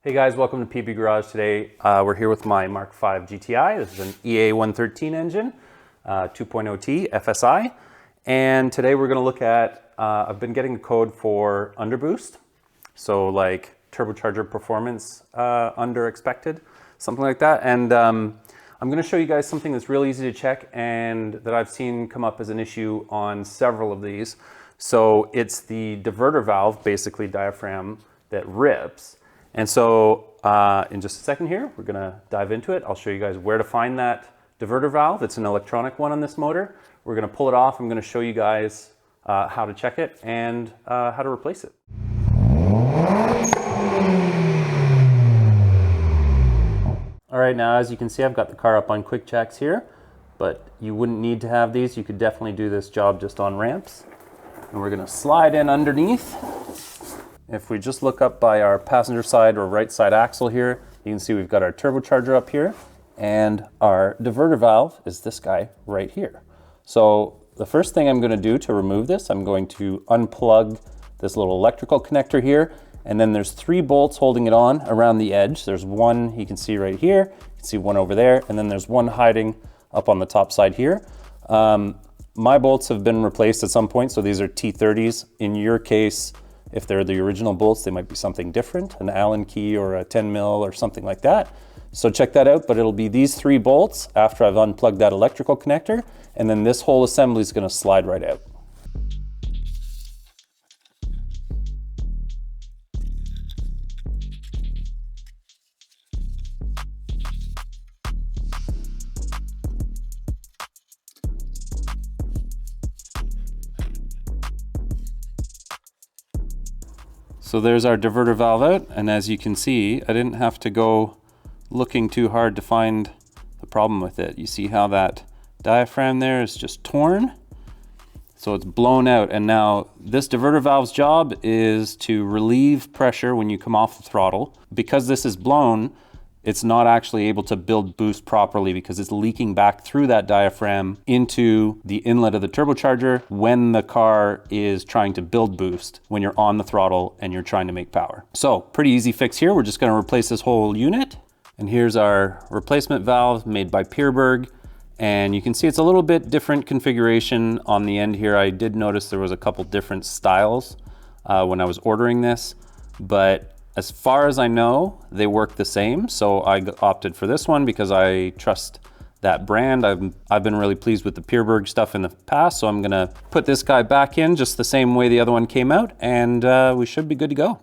Hey guys, welcome to PB Garage. Today we're here with my Mk5 GTI. This is an EA113 engine, 2.0T FSI. And today we're going to look at, I've been getting the code for Underboost. So like turbocharger performance under expected, something like that. And I'm going to show you guys something that's real easy to check and that I've seen come up as an issue on several of these. So it's the diverter valve, basically diaphragm, that rips. And so in just a second here, we're gonna dive into it. I'll show you guys where to find that diverter valve. It's an electronic one on this motor. We're gonna pull it off. I'm gonna show you guys how to check it and how to replace it. All right, now as you can see, I've got the car up on quick checks here, but you wouldn't need to have these. You could definitely do this job just on ramps. And we're gonna slide in underneath. If we just look up by our passenger side or right side axle here, you can see we've got our turbocharger up here and our diverter valve is this guy right here. So the first thing I'm going to do to remove this, I'm going to unplug this little electrical connector here, and then there's 3 bolts holding it on around the edge. There's one you can see right here, you can see one over there, and then there's one hiding up on the top side here. My bolts have been replaced at some point, so these are T30s. In your case, if they're the original bolts, they might be something different, an Allen key or a 10 mil or something like that. So check that out, but it'll be these 3 bolts after I've unplugged that electrical connector, and then this whole assembly is gonna slide right out. So there's our diverter valve out, and as you can see, I didn't have to go looking too hard to find the problem with it. You see how that diaphragm there is just torn? So it's blown out, and now this diverter valve's job is to relieve pressure when you come off the throttle. Because this is blown, it's not actually able to build boost properly because it's leaking back through that diaphragm into the inlet of the turbocharger when the car is trying to build boost when you're on the throttle and you're trying to make power. So pretty easy fix here. We're just going to replace this whole unit. And here's our replacement valve made by P0299. And you can see it's a little bit different configuration on the end here. I did notice there was a couple different styles when I was ordering this, but as far as I know, they work the same. So I opted for this one because I trust that brand. I've been really pleased with the P0299 stuff in the past. So I'm gonna put this guy back in just the same way the other one came out, and we should be good to go.